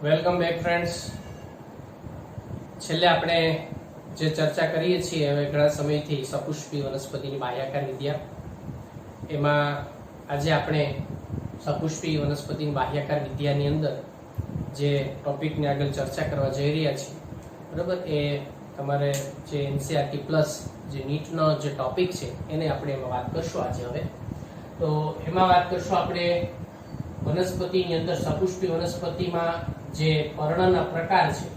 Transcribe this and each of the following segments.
Welcome back friends. છેલ્લે આપણે જે ચર્ચા કરીએ છીએ હવે ઘણા સમયથી સપુષ્પી વનસ્પતિની બાહ્યાકાર વિદ્યા, એમાં આજે આપણે સપુષ્પી વનસ્પતિની બાહ્યાકાર વિદ્યાની અંદર જે ટોપિકની આગળ ચર્ચા કરવા જઈ રહ્યા છીએ, બરાબર, એ તમારે જે એનસીઆરટી પ્લસ જે નીટનો જે ટોપિક છે એને આપણે એમાં વાત કરશું આજે. હવે તો એમાં વાત કરશું આપણે વનસ્પતિની અંદર સપુષ્પી વનસ્પતિમાં જે પર્ણના પ્રકાર છે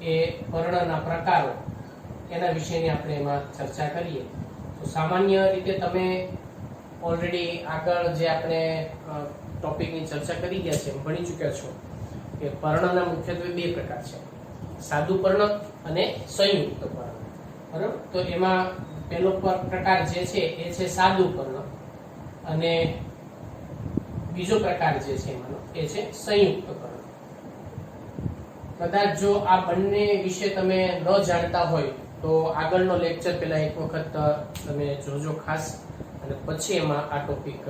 એ પર્ણના પ્રકારો એના વિશેની આપણે એમાં ચર્ચા કરીએ. તો સામાન્ય રીતે તમે ઓલરેડી આગળ જે આપણે ટોપિકની ચર્ચા કરી ગયા છે ભણી ચૂક્યા છો કે પર્ણના મુખ્યત્વે બે પ્રકાર છે, સાદુ પર્ણ અને સંયુક્ત પર્ણ. બરાબર, તો એમાં પહેલો પ્રકાર જે છે એ છે સાદુ પર્ણ અને બીજો પ્રકાર જે છે એમાંનો એ છે સંયુક્ત પર્ણ. કદાચ જો આ બંને વિશે તમે ન જાણતા હોય તો આગળનો લેક્ચર પહેલા એક વખત તમે જોજો ખાસ, અને પછી એમાં આ ટોપિક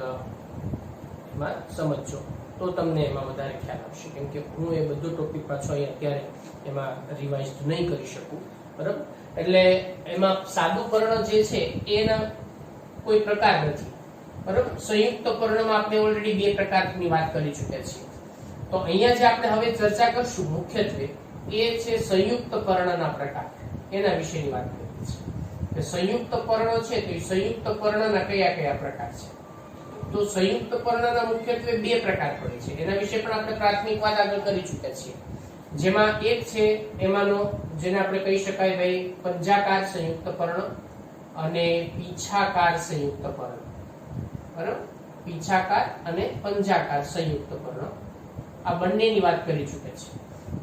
એમાં સમજજો તો તમને એમાં વધારે ખ્યાલ આવશે. કેમ કે હું એ બધું ટોપિક પાછો અહીં અત્યારે એમાં રિવાઇઝ નહીં કરી શકું. બરાબર, એટલે એમાં સાદું પર્ણ જે છે એના કોઈ પ્રકાર નથી. બરાબર, સંયુક્ત પર્ણમાં આપણે ઓલરેડી બે પ્રકારની વાત કરી ચૂક્યા છીએ. તો અહીંયા જે આપણે હવે ચર્ચા કરશું મુખ્યત્વે એ છે સંયુક્ત પર્ણના પ્રકાર, એના વિશેની વાત કરીએ છીએ કે સંયુક્ત પર્ણ છે તો એ સંયુક્ત પર્ણના કયા કયા પ્રકાર છે. તો સંયુક્ત પર્ણના મુખ્યત્વે બે પ્રકાર પડે છે, એના વિશે પણ આપણે પ્રાથમિક વાત આગળ કરી ચૂક્યા છીએ. જેમાં એક છે એમાંનો જેને આપણે કહી શકાય ભાઈ પંજાકાર સંયુક્ત પર્ણ અને પીછાકાર સંયુક્ત પર્ણ. બરાબર, પીછાકાર અને પંજાકાર સંયુક્ત પર્ણ આ બંનેની વાત કરી ચૂક્યા છે.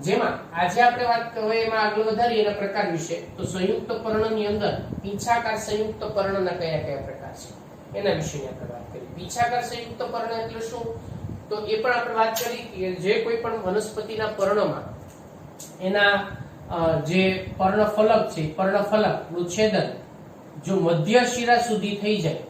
જેમાં આજે આપણે વાત કરીએ એમાં આગળ વધારીએ એના પ્રકાર વિશે. તો સંયુક્ત પર્ણની અંદર પીછાકાર સંયુક્ત પર્ણના કયા કયા પ્રકાર છે એના વિશેની આપણે વાત કરી. પીછાકાર સંયુક્ત પર્ણ એટલે શું? તો એ પણ આપણે વાત કરી કે જે કોઈ પણ વનસ્પતિના પર્ણમાં એના જે પર્ણફલક છે પર્ણફલકનું છેદન જો મધ્ય શિરા સુધી થઈ જાય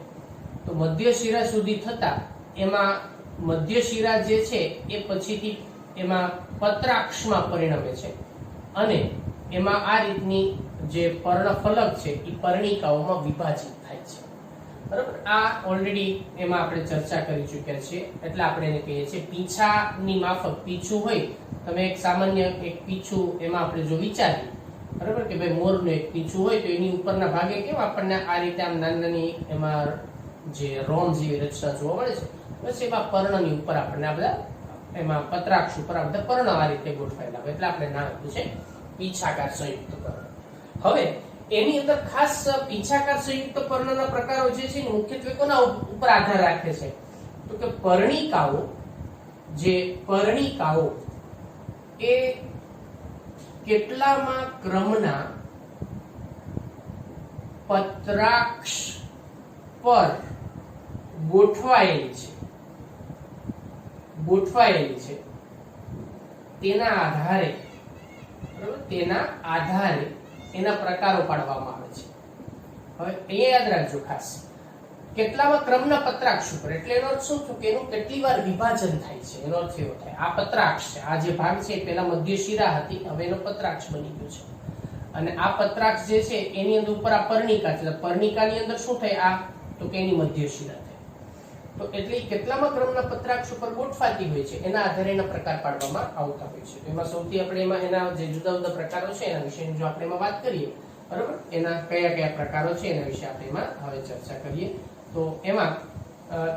તો મધ્ય શિરા સુધી થતા એમાં મધ્ય શિરા જે છે એ પછીથી એમાં પત્રાક્ષમાં પરિણમે છે અને એમાં આ રીતની જે પર્ણફલક છે એ પર્ણિકાઓમાં વિભાજિત થાય છે. બરાબર, આ ઓલરેડી એમાં આપણે ચર્ચા કરી ચૂક્યા છીએ. એટલે આપણે એને કહીએ છીએ પીછાની માફક પીછું હોય. તમે એક સામાન્ય એક પીછું એમાં આપણે જો વિચારીએ, બરાબર, કે ભાઈ મોરનું એક પીછું હોય તો એની ઉપરના ભાગે કેમ આપણને આ રીતે આમ નાની એમાં જે રોમ જેવી રચના જોવા મળે છે, બસ એમાં પર્ણની ઉપર આપણને આ બધા એમાં પત્રાક્ષ ઉપર આ બધા પર્ણ આ રીતે ગોઠવાયેલા હોય. એટલે આપણે નામ આપ્યું છે પીછાકાર સંયુક્ત પર્ણ. હવે એની અંદર ખાસ પીછાકાર સંયુક્ત પર્ણના પ્રકારો જે છે મુખ્યત્વે કોના ઉપર આધાર રાખે છે? તો કે પર્ણિકાઓ એ કેટલામાં ક્રમના પત્રાક્ષ પર ગોઠવાયેલી છે તેના આધારે એના પ્રકારો પાડવામાં આવે છે. હવે અહીંયા યાદ રાખજો ખાસ કેટલામાં ક્રમના પત્રાક્ષ ઉપર, એટલે એનો અર્થ શું થયું કે એનું કેટલી વાર વિભાજન થાય છે. એનો અર્થ એવો થાય આ પત્રાક્ષ છે, આ જે ભાગ છે પેલા મધ્ય શિરા હતી, હવે એનો પત્રાક્ષ બની ગયો છે. અને આ પત્રાક્ષ જે છે એની અંદર ઉપર આ પર્ણિકા છે. પર્ણિકાની અંદર શું થાય આ તો કે એની મધ્ય શિરા થાય. તો એટલે કેટલામાં ક્રમના પત્રાક્ષ ઉપર ગોઠવાતી હોય છે એના આધારે એના પ્રકાર પાડવામાં આવતા હોય છે. એમાં સૌથી આપણે એમાં એના જે જુદા જુદા પ્રકારો છે એના વિશે જો આપણે એમાં વાત કરીએ, બરાબર, એના કયા કયા પ્રકારો છે એના વિશે આપણે એમાં હવે ચર્ચા કરીએ. તો એમાં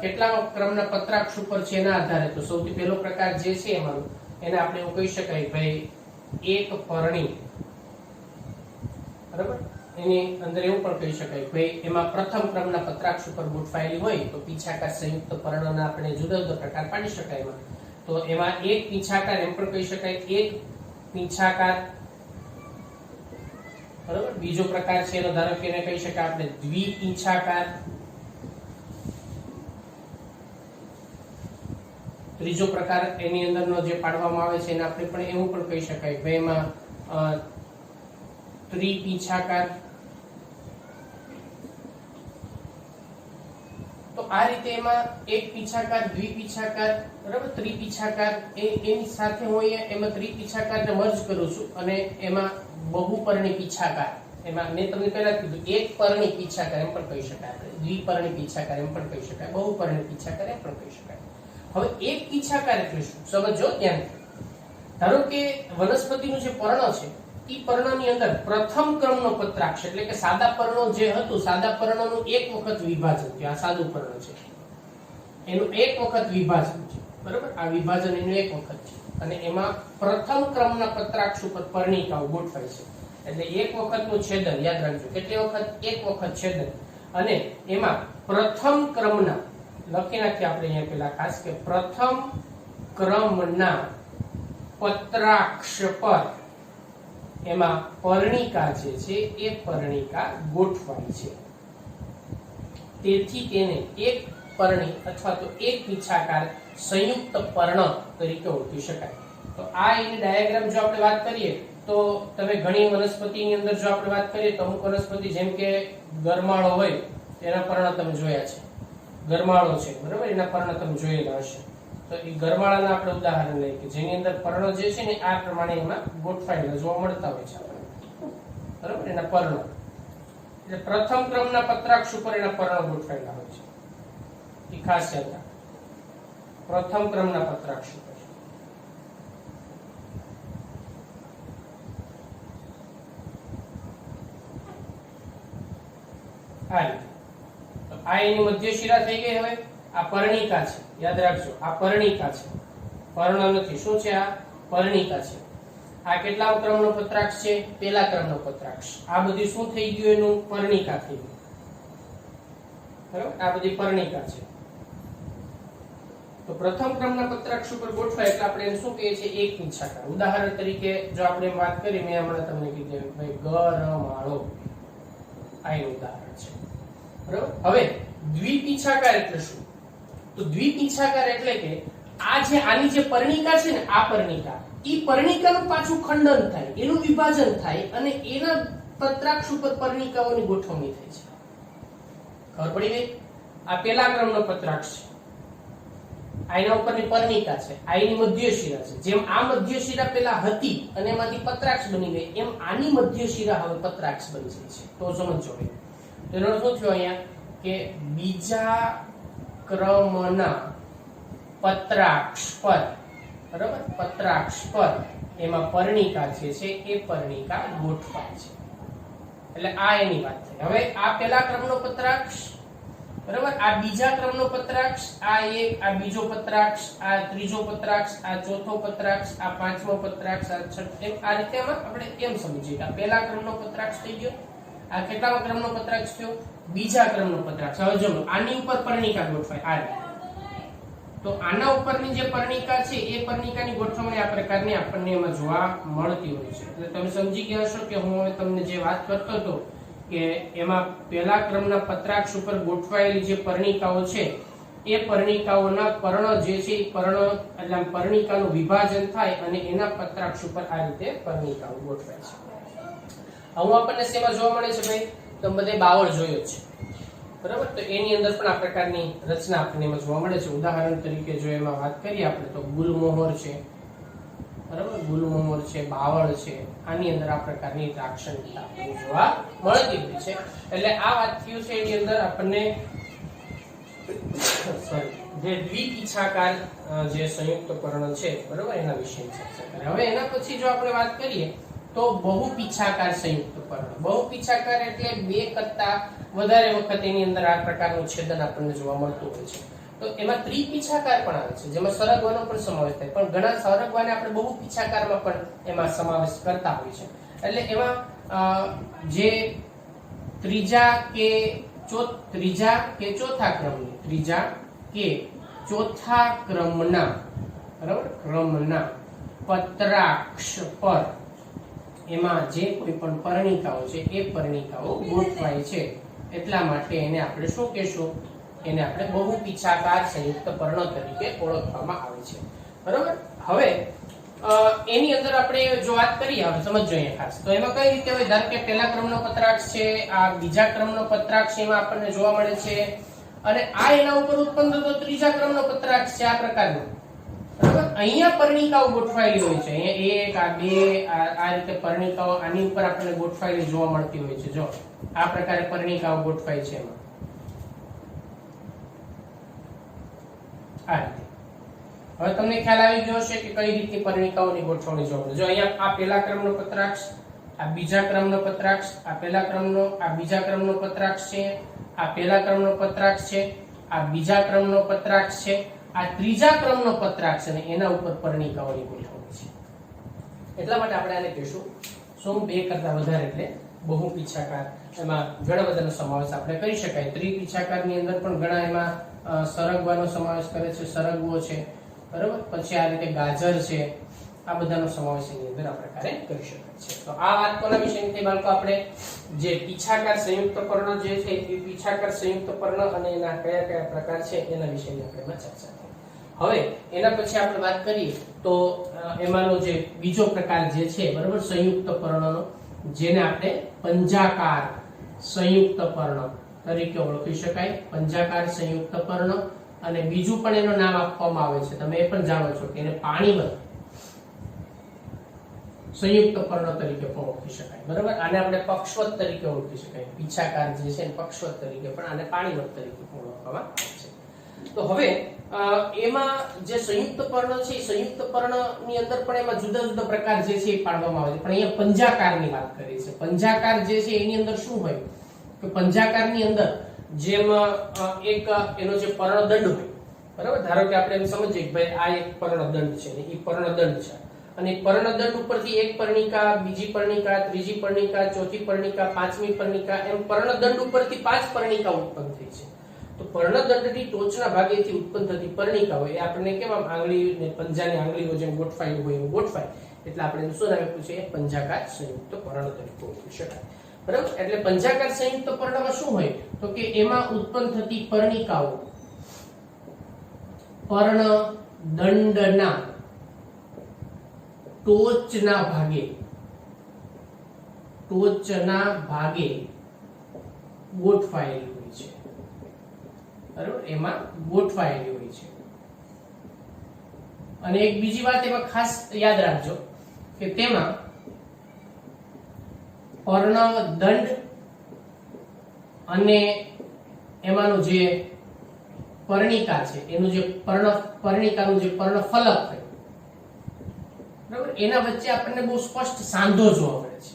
કેટલામાં ક્રમના પત્રાક્ષ ઉપર છે એના આધારે તો સૌથી પહેલો પ્રકાર જે છે એમાં એને આપણે એવું કહી શકાય ભાઈ એક પર્ણી. બરાબર, એની અંદર એવું પણ કહી શકાય ભાઈ એમાં પ્રથમ ક્રમના પત્રાક્ષ ઉપર ગોઠવાયેલી હોય તો પીછાકાર સંયુક્ત પર્ણના આપણે જુદા જુદા પ્રકાર પાડી શકાય એમાં. તો એમાં એક પીછાકાર એમ પણ કહી શકાય, એક પીછાકાર. બરાબર, બીજો પ્રકાર છે એનો ધારો કે એને કહી શકાય આપણે દ્વિપીછાકાર. ત્રીજો પ્રકાર એની અંદરનો જે પાડવામાં આવે છે એને આપણે પણ એવું પણ કહી શકાય ભાઈ એમાં ત્રિપીછાકાર. તો આ રીતે એમાં એક પીછાકાર, દ્વિપીછાકાર, બરાબર, ત્રિપીછાકાર, એની સાથે હું અહીંયા એમાં ત્રિપીછાકારને મર્જ કરું છું અને એમાં બહુપર્ણી પીછાકાર, એમાં મેં તમને પહેલા કીધું એક પર્ણી પીછાકાર એમ પણ કહી શકાય, આપણે દ્વિપર્ણી પીછાકાર એમ પણ કહી શકાય, બહુપર્ણી પીછાકાર એમ પણ કહી શકાય. હવે એક પીછાકાર એટલે શું સમજો ધ્યાનથી. ધારો કે વનસ્પતિનું જે પર્ણ છે એ પર્ણની અંદર પ્રથમ ક્રમનો પત્રાક્ષ એટલે કે સાદા પર્ણો જે હતું, સાદા પર્ણનું એક વખત વિભાજન થયું. આ સાદું પર્ણ છે એનું એક વખત વિભાજન છે, બરાબર, આ વિભાજન એનું એક વખત છે અને એમાં પ્રથમ ક્રમના પત્રાક્ષ ઉપર પર્ણિકાઓ ગોઠવાય છે. એટલે એક વખતનું છેદન યાદ રાખજો, કેટલી વખત? એક વખત છેદન. અને એમાં પ્રથમ ક્રમના, લખી નાખીએ આપણે અહીંયા પેલા ખાસ કે પ્રથમ ક્રમના પત્રાક્ષ પર એમાં પર્ણિકા જે છે એ પર્ણિકા ગોઠવાય છે. તેથી તેને એક પર્ણી અથવા તો એક પીછાકાર સંયુક્ત પર્ણ તરીકે ઓળખી શકાય. તો આ એની ડાયાગ્રામ જો આપણે વાત કરીએ તો તમે ઘણી વનસ્પતિની અંદર જો આપણે વાત કરીએ તો અમુક વનસ્પતિ જેમ કે ગરમાળો હોય એના પર્ણ તમે જોયા છે, ગરમાળો છે, બરાબર, એના પર્ણ તમે જોયેલા હશે. તો એ ગરમાળાના આપણે ઉદાહરણ લઈએ કે જેની અંદર પર્ણ જે છે ને આ પ્રમાણે એમાં ગોઠવાયેલા જોવા મળતા હોય છે આપણને, બરાબર, એના પર્ણ. એટલે પ્રથમ ક્રમના પત્રાક્ષ ઉપર એના પર્ણ ગોઠવાયેલા હોય છે, એ ખાસ યાદ રાખો. પ્રથમ ક્રમના પત્રાક્ષ ઉપર આ રીતે. તો આ એની મધ્ય શિરા થઈ ગઈ. હવે આ પર્ણિકા છે, યાદ રાખજો, આ પર્ણિકા છે, પર્ણ નથી. શું છે? આ પર્ણિકા છે. આ કેટલા ક્રમનો પત્રાક્ષ છે? પહેલા ક્રમનો પત્રાક્ષ. આ બધી શું થઈ ગયું? એનું પર્ણિકા થઈ ગયું, બરાબર, આ બધી પર્ણિકા છે. તો પ્રથમ ક્રમના પત્રાક્ષ ઉપર ગોઠવાય એટલે આપણે એને શું કહીએ છીએ? એક પીછાકાર. ઉદાહરણ તરીકે જો આપણે વાત કરીએ, મેં હમણાં તમને કીધું ભાઈ ગરમાળો, આ એનું ઉદાહરણ છે, બરાબર. હવે દ્વિપીછાકાર એટલે શું? તો દ્વિપીછાકાર એટલે કે આ જે આની જે પર્ણિકા છે ને, આ પર્ણિકા, ઈ પર્ણિકાનું પાછું ખંડન થાય, એનું વિભાજન થાય અને એના પત્રાક્ષ ઉપર પર્ણિકાઓની ગોઠવણી થાય છે. ખબર પડી ગઈ? આ પહેલા ક્રમનો પત્રાક્ષ છે, આના ઉપરની પર્ણિકા છે, આ એની મધ્ય શિરા છે. જેમ આ મધ્ય શિરા પેલા હતી અને એમાંથી પત્રાક્ષ બની ગઈ, એમ આની મધ્ય શિરા હવે પત્રાક્ષ બની જાય છે. તો સમજો એનો શું થયો અહીંયા કે બીજા ક્રમના પત્રાક્ષ પર, બરાબર, પત્રાક્ષ પર એમાં પર્ણિકા જે છે એ પર્ણિકા ગોઠવાય છે. એટલે આ એની વાત થઈ. હવે આ પહેલા ક્રમનો પત્રાક્ષ, બરાબર, આ બીજા ક્રમનો પત્રાક્ષ, આ એક, આ બીજો પત્રાક્ષ, આ ત્રીજો પત્રાક્ષ, આ ચોથો પત્રાક્ષ, આ પાંચમો પત્રાક્ષ, આ છઠ્ઠો, એમ આ રીતે આપણે એમ સમજીએ કે આ પહેલા ક્રમનો પત્રાક્ષ થઈ ગયો. આ કેટલામો ક્રમનો પત્રાક્ષ થયો? બીજા ક્રમનો પત્રાક્ષ. હવે જો આની ઉપર પર્ણિકા ગોઠવાય આ રીતે. તો આના ઉપરની જે પર્ણિકા છે એ પર્ણિકાની ગોઠવણી આ પ્રકારની આપણને એમાં જોવા મળતી હોય છે. એટલે તમે સમજી ગયા હશો કે હું હવે તમને જે વાત કરતો હતો કે એમાં પહેલા ક્રમના પત્રાક્ષ ઉપર ગોઠવાયેલી જે પર્ણિકાઓ છે એ પર્ણિકાઓના પર્ણ જે છે એ પર્ણ એટલે પર્ણિકાનું વિભાજન થાય અને એના પત્રાક્ષ ઉપર આ રીતે પર્ણિકાઓ ગોઠવાય છે. હવે આપણને શેમાં જોવા મળે છે ભાઈ? તો બધે બાવળ જોયો છે, બરાબર. તો એની અંદર પણ આ પ્રકારની રચના આપણને એમાં જોવા મળે છે. ઉદાહરણ તરીકે જો એમાં વાત કરીએ આપણે તો ગુલમોહર છે, બરાબર, ગુલમોહર છે, બાવળ છે. આની અંદર આ પ્રકારની લાક્ષણિકતા આપણને જોવા મળતી હોય છે. એટલે આ વાત થયું છે એની અંદર આપણને જે દ્વિપીછાકાર જે સંયુક્ત પર્ણ છે, બરાબર, એના વિશે ચર્ચા કરીએ. હવે એના પછી જો આપણે વાત કરીએ તો બહુપીછાકાર સંયુક્ત પર્ણ. બહુપીછાકાર એટલે બે કરતા વધારે વખત એની અંદર આ પ્રકારનું છેદન આપણને જોવા મળતું હોય છે. તો એમાં ત્રિપીછાકાર પણ આવે છે જેમાં સરગવાનો પણ સમાવેશ થાય, પણ ઘણા સરગવાને આપણે બહુપીછાકારમાં પણ એમાં સમાવેશ કરતા હોય છે. એટલે એમાં જે ત્રીજા કે ચોથા ક્રમના, બરાબર, ક્રમના પત્રાક્ષ પર એમાં જે કોઈ પણ પર્ણિકાઓ છે એ પર્ણિકાઓ ગોઠવાય છે. એટલા માટે એને આપણે શું કહેશું? એને આપણે બહુપીછાકાર સંયુક્ત પર્ણ તરીકે ઓળખવામાં આવે છે, બરાબર. હવે એની અંદર આપણે જો વાત કરીએ, હવે સમજો અહીંયા ખાસ, તો એમાં કઈ રીતે હોય? ધારો કે પહેલા ક્રમનો પત્રાક્ષ છે, આ બીજા ક્રમનો પત્રાક્ષ, એમાં આપણને જોવા મળે છે અને આ એના ઉપર ઉત્પન્ન થતો ત્રીજા ક્રમનો પત્રાક્ષ છે, આ પ્રકારનો. બરાબર, અહીંયા પર્ણિકાઓ ગોઠવાયેલી હોય છે. અહીંયા 1 આ 2 આ રીતે પર્ણિકાઓ આની ઉપર આપણને ગોઠવાયેલી જોવા મળતી હોય છે. જો આ પ્રકારે પર્ણિકાઓ ગોઠવાય છે એમાં આ રીતે. હવે તમને ખ્યાલ આવી ગયો હશે કે કઈ રીતની પર્ણિકાઓની ગોઠવણી જોવા મળે. જો અહીંયા આ પહેલા ક્રમનો પત્રાક્ષ, આ બીજા ક્રમનો પત્રાક્ષ, આ પહેલા ક્રમનો, આ બીજા ક્રમનો પત્રાક્ષ છે, આ પહેલા ક્રમનો પત્રાક્ષ છે, આ બીજા ક્રમનો પત્રાક્ષ છે, આ ત્રીજા ક્રમનો પત્રાક્ષ છે, અને એના ઉપર પર્ણિકાઓની ગોઠવણી છે. એટલા માટે આપણે આને કહીશું શું 2 કરતા વધારે એટલે બહુપીછાકાર. એમાં ઘણા બધાનો સમાવેશ આપણે કરી શકાય. ત્રિપીછાકારની અંદર પણ ઘણા એમાં સરગવાનો સમાવેશ કરે છે, સરગવો છે, બરાબર. પછી આ રીતે ગાજર છે, આ બધાનો સમાવેશ એની અંદર આ પ્રકારે કરી શકાય છે. તો આ વાત કોના વિશેની થઈ બાળકો? આપણે જે પીછાકાર સંયુક્ત પર્ણ જે છે એ પીછાકાર સંયુક્ત પર્ણ અને એના કયા કયા પ્રકાર છે એના વિશેની આપણે ચર્ચા કરી. હવે એના પછી આપણે વાત કરીએ તો એમાંનો જે બીજો પ્રકાર જે છે, બરાબર, સંયુક્ત પર્ણનો, જેને આપણે પંજાકાર સંયુક્ત પર્ણ તરીકે ઓળખી શકાય. પંજાકાર સંયુક્ત પર્ણ, અને બીજું પણ એનું નામ આપવામાં આવે છે, તમે એ પણ જાણો છો કે એને પાણીવત સંયુક્ત પર્ણ તરીકે પણ ઓળખી શકાય. બરાબર, આને આપણે પક્ષવત તરીકે ઓળખી શકાય. પીછાકાર જે છે પક્ષવત તરીકે પણ, આને પાણીવત તરીકે પણ ઓળખવામાં આવે છે. તો હવે એમાં જે સંયુક્ત પર્ણ છે, સંયુક્ત પર્ણની અંદર પણ એમાં જુદા જુદા પ્રકાર જે છે એ પાડવામાં આવે છે. પણ અહીંયા પંજાકારની વાત કરી છે. પંજાકાર જે છે એની અંદર શું હોય કે પંજાકારની અંદર જેમ એક એનો જે પર્ણદંડ હોય, બરાબર, ધારો કે આપણે એમ સમજીએ કે ભાઈ આ એક પર્ણદંડ છે ને એ પર્ણદંડ છે, અને પર્ણદંડ ઉપરથી એક પર્ણિકા, બીજી પર્ણિકા, ત્રીજી પર્ણિકા, ચોથી પર્ણિકા, પાંચમી પર્ણિકા, એમ પર્ણદંડ ઉપરથી 5 પર્ણિકા ઉત્પન્ન થઈ છે. તો પર્ણદંડની ટોચના ભાગેથી ઉત્પન્ન થતી પર્ણિકાઓ એ આપણને કેમ આંગળી ને પંજાની આંગળીઓ જેમ ગોઠવાયેલી હોય એવું ગોઠવાય, એટલે આપણે શું નામ આપ્યું છે? પંજાકાર સંયુક્ત પર્ણ તરીકે ઓળખી શકાય. બરાબર, એટલે પંજાકાર સંયુક્ત પર્ણમાં શું હોય તો કે એમાં ઉત્પન્ન થતી પર્ણિકાઓ પર્ણદંડના ટોચના ભાગે ગોઠવાયેલી હોય છે. બરાબર, એમાં ગોઠવાયેલી હોય છે. અને એક બીજી વાત એમાં ખાસ યાદ રાખજો કે તેમાં પર્ણદંડ અને એમાંનું જે પર્ણિકા છે એનું જે પર્ણિકાનું જે પર્ણફલક હોય, બરાબર, એના વચ્ચે આપણને બહુ સ્પષ્ટ સાંધો જોવા મળે છે.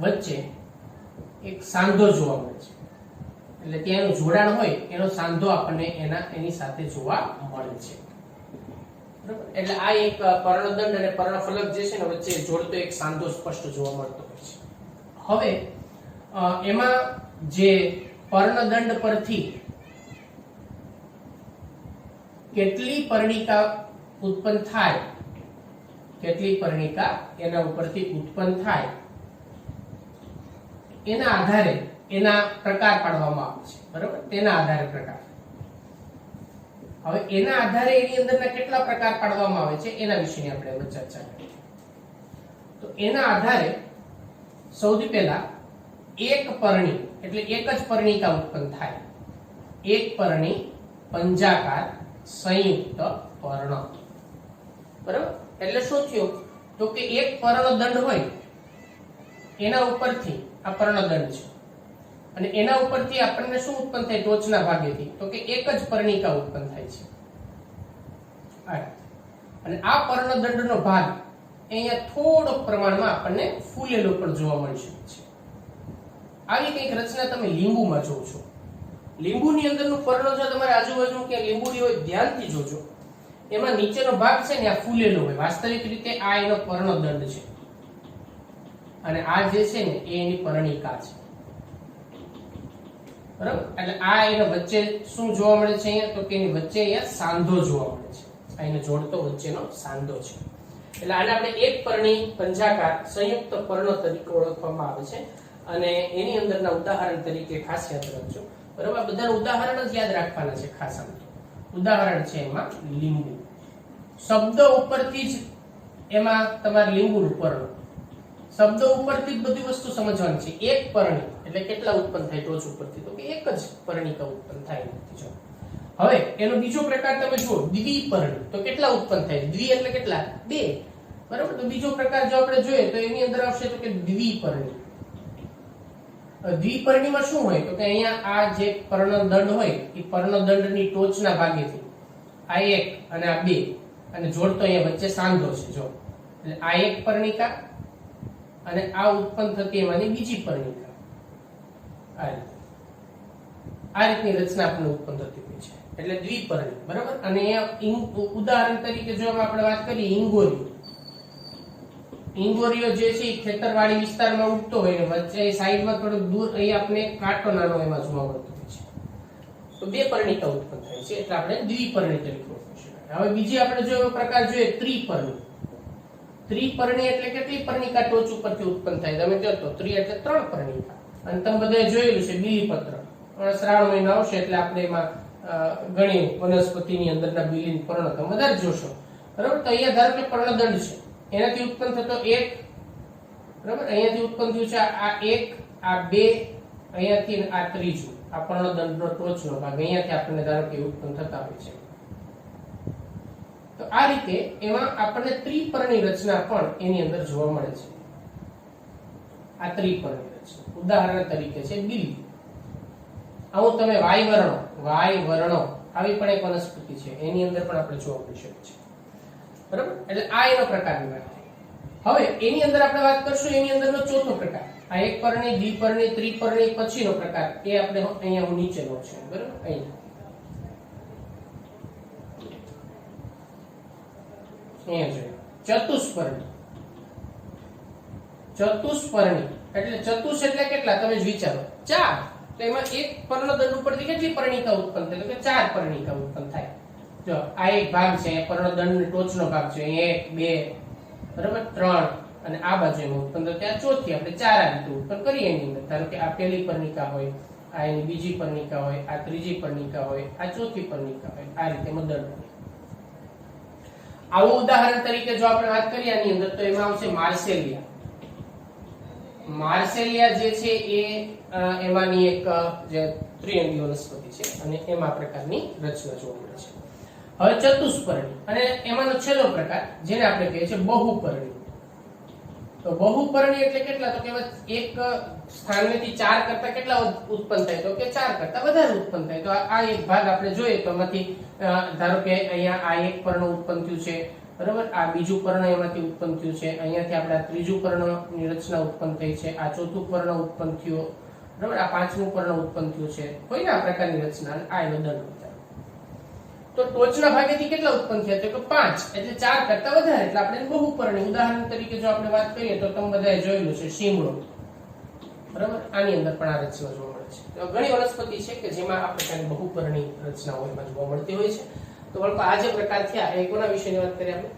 વચ્ચે એક સાંધો જોવા મળે છે, એટલે ત્યાંનું જોડાણ હોય એનો સાંધો આપણને એની સાથે જોવા મળે છે. બરાબર, એટલે આ એક પર્ણદંડ અને પર્ણફલક જે છે ને વચ્ચે જોડતો એક સાંધો સ્પષ્ટ જોવા મળતો હોય છે. હવે એમાં જે પર્ણદંડ પરથી કેટલી પર્ણિકા ઉત્પન્ન થાય, કેટલી પર્ણિકા એના ઉપરથી ઉત્પન્ન થાય એના આધારે એના પ્રકાર પાડવામાં આવે છે. બરાબર, તેના આધારે પ્રકાર. હવે એના આધારે એની અંદરના કેટલા પ્રકાર પાડવામાં આવે છે એના વિશેની આપણે ચર્ચા કરીએ. તો એના આધારે સૌથી પહેલા એક પર્ણી એટલે એક જ પર્ણિકા ઉત્પન્ન થાય, એક પર્ણી પંજાકાર સંયુક્ત પર્ણ. બરાબર, એટલે શું થયું તો કે એક પર્ણદંડ હોય એના ઉપરથી આ પર્ણદંડ છે, અને એના ઉપરથી આપણને શું ઉત્પન્ન થાય ટોચના ભાગેથી તો કે એક જ પર્ણિકા ઉત્પન્ન થાય છે. અને આ પર્ણદંડનો ભાગ અહીંયા થોડોક પ્રમાણમાં આપણને ફૂલેલો પણ જોવા મળી શકે છે. આવી કંઈક રચના તમે લીંબુમાં જોવો છો. લીંબુની અંદરનું પર્ણ જો તમારે આજુબાજુ ક્યાંક લીંબુડી હોય ધ્યાનથી જોજો, એમાં નીચેનો ભાગ છે ને આ ફૂલેલો હોય. વાસ્તવિક રીતે આ એનો પર્ણદંડ છે અને આ જે છે ને એ એની પર્ણિકા છે. બરાબર, એટલે આ એના વચ્ચે શું જોવા મળે છે અહીંયા તો કે એની વચ્ચે અહીંયા સાંધો જોવા મળે છે. આ એને જોડતો વચ્ચેનો સાંધો છે. એટલે આને આપણે એક પર્ણી પંજાકાર સંયુક્ત પર્ણ તરીકે ઓળખવામાં આવે છે. અને એની અંદરના ઉદાહરણ તરીકે ખાસ યાદ રાખજો. બરાબર, બધા ઉદાહરણ જ યાદ રાખવાના છે. ખાસ આમ ઉદાહરણ છે એમાં લીંબુ. શબ્દ ઉપરથી જ એમાં તમારે લીંબુનું પર્ણ શબ્દ ઉપરથી જ બધી વસ્તુ સમજવાની છે. એક પરણી એટલે કેટલા ઉત્પન્ન થાય ટોચ ઉપરથી? તો કે એક જ પરણિકા ઉત્પન્ન થાય એનાથી. જો હવે એનો બીજો પ્રકાર તમે જુઓ, દ્વિપર્ણી. તો કેટલા ઉત્પન્ન થાય? દ્વિ એટલે કેટલા? બે. બરાબર. તો બીજો પ્રકાર જો આપણે જોઈએ તો એની અંદર આવશે તો કે દ્વિપર્ણી. દ્વિપર્ણીમાં શું હોય? તો કે અહીંયા આ જે પર્ણદંડ હોય એ પર્ણદંડની ટોચના ભાગેથી આ એક અને આ બે અને જોડતો અહીંયા વચ્ચે સાંધો છે. જો એટલે આ એક પર્ણિકા અને આ ઉત્પન્ન થતી એમાંની બીજી પર્ણિકા. આ રીતની રચના આપણને ઉત્પન્ન થતી હોય છે એટલે દ્વિપર્ણી. બરાબર. અને અહીંયા ઉદાહરણ તરીકે જો આપણે વાત કરીએ ઈંગોરી. ઈંગોરીઓ જે છે એ ખેતરવાડી વિસ્તારમાં ઉગતો હોય ને વચ્ચે સાઈડમાં થોડુંક દૂર અહીંયા આપણે કાંટો નાનો એમાં જોવા મળતો હોય છે. તો બે પર્ણિકા ઉત્પન્ન થાય છે એટલે આપણે દ્વિપર્ણી તરીકે ઓળખી શકાય. હવે બીજી આપણે જો એવો પ્રકાર જોઈએ ત્રિપર્ણી. ત્રિપર્ણી એટલે કેટલી પર્ણિકા ટોચ ઉપરથી ઉત્પન્ન થાય? તમે કહો તો ત્રિ એટલે ત્રણ પર્ણિકા. અને તમે બધાએ જોયેલું છે બીલીપત્ર. શ્રાવણ મહિનો આવશે એટલે આપણે એમાં ઘણી વનસ્પતિની અંદરના બીલીન પર્ણ તમે વધારે જોશો. બરાબર. તો અહીંયા ધારો કે પર્ણદંડ છે એનાથી ઉત્પન્ન થતો એક. બરાબર. અહીંયાથી ઉત્પન્ન થયું છે આ એક, આ બે, અહીંયાથી આ ત્રીજું. આ પર્ણદંડનો ટોચનો ભાગ અહીંયાથી આપણને ધારો કે ઉત્પન્ન થતા હોય છે. તો આ રીતે એમાં આપણને ત્રિપર્ણી રચના પણ એની અંદર જોવા મળે છે. આ ત્રિપર્ણી રચના ઉદાહરણ તરીકે છે બીલી. આવું તમે વાયવર્ણો આવી પણ એક વનસ્પતિ છે એની અંદર પણ આપણે જોવા મળી શકે છે. બરાબર. એટલે આ એનો પ્રકારની વાત થઈ. હવે એની અંદર આપણે વાત કરશું એની અંદરનો ચોથો પ્રકાર. આ એક પર્ણી, દ્વિપર્ણી, ત્રિપર્ણી પછીનો પ્રકાર એ આપણે અહીંયા હું નીચેનો છે. બરાબર. અહીંયા ચતુષ્પર્ણી. ચતુષ્પર્ણી એટલે ચતુષ એટલે કેટલા? તમે જ વિચારો. 4. તો એમાં એક પર્ણદંડ ઉપરથી કેટલી પર્ણિકા ઉત્પન્ન થાય? તો કે 4 પર્ણિકા ઉત્પન્ન થાય. જો આ એક ભાગ છે પર્ણદંડનો ટોચનો ભાગ છે 1 2 બરાબર 3 અને આ બાજુ એમાં ઉત્પન્ન થાય ત્યાં ચોથી આપણે 4 આ રીતે ઉત્પન્ન કરીએ એની અંદર. ધારો કે આ પહેલી પર્ણિકા હોય, આ એની બીજી પર્ણિકા હોય, આ ત્રીજી પર્ણિકા હોય, આ ચોથી પર્ણિકા હોય. આ રીતે મદદ. આવું ઉદાહરણ તરીકે જો આપણે વાત કરીએ આની અંદર તો એમાં આવશે માર્સેલિયા. માર્સેલિયા જે છે એ એમાંની એક જે ત્રિઅંગી વનસ્પતિ છે અને એમાં પ્રકારની રચના જોવા મળે છે. હવે ચતુષ્પર્ણી અને એમાંનો છેલ્લો પ્રકાર જેને આપણે કહીએ છીએ બહુપર્ણી. તો બહુપર્ણી એટલે કેટલા? તો કે એક સ્થાનેથી 4 કરતા કેટલા ઉત્પન્ન થાય? તો કે 4 કરતા વધારે ઉત્પન્ન થાય. તો આ એક ભાગ આપણે જોઈએ તો એમાંથી ધારો કે અહીંયા આ એક પર્ણ ઉત્પન્ન થયું છે. બરાબર. આ બીજું પર્ણ એમાંથી ઉત્પન્ન થયું છે. અહીંયાથી આપણે આ ત્રીજું પર્ણની રચના ઉત્પન્ન થઈ છે. આ ચોથું પર્ણ ઉત્પન્ન થયું. બરાબર. આ પાંચમું પર્ણ ઉત્પન્ન થયું છે. કોઈ ના પ્રકારની રચના આ એનો દંડ. તો ટોચના ભાગેથી કેટલા ઉત્પન્ન થયા? તો કે 5 એટલે 4 કરતા વધારે એટલે આપણે બહુપર્ણી. ઉદાહરણ તરીકે જો આપણે વાત કરીએ તો તમે બધાએ જોયેલું છે શીમળો. બરાબર. આની અંદર પણ આ રચના જોવા મળે છે. તો ઘણી વનસ્પતિ છે કે જેમાં આ પ્રકારની બહુપર્ણી રચનાઓ એમાં જોવા મળતી હોય છે. તો વળકો આ જે પ્રકાર થયા એ કોના વિશેની વાત કરીએ આપણે?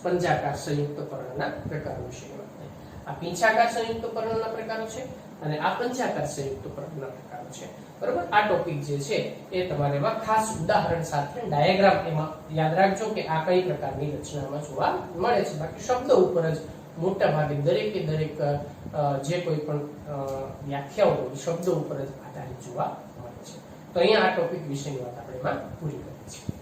પંચાકાર સંયુક્ત પર્ણના પ્રકારો વિશેની વાત કરીએ. આ પીંછાકાર સંયુક્ત પર્ણના પ્રકારો છે અને આ પંચાકાર સંયુક્ત પર્ણના પ્રકારો છે. બરાબર. આ ટોપિક જે છે એ તમારે એમાં ખાસ ઉદાહરણ સાથે ડાયાગ્રામ એમાં યાદ રાખજો કે આ કઈ પ્રકારની રચનામાં જોવા મળે છે. બાકી શબ્દ ઉપર જ મોટા ભાગે દરેકે દરેક જે કોઈ પણ વ્યાખ્યાઓ શબ્દો ઉપર જ આધારિત જોવા મળે છે. તો અહીંયા આ ટોપિક વિશેની વાત આપણે એમાં પૂરી કરીએ છીએ.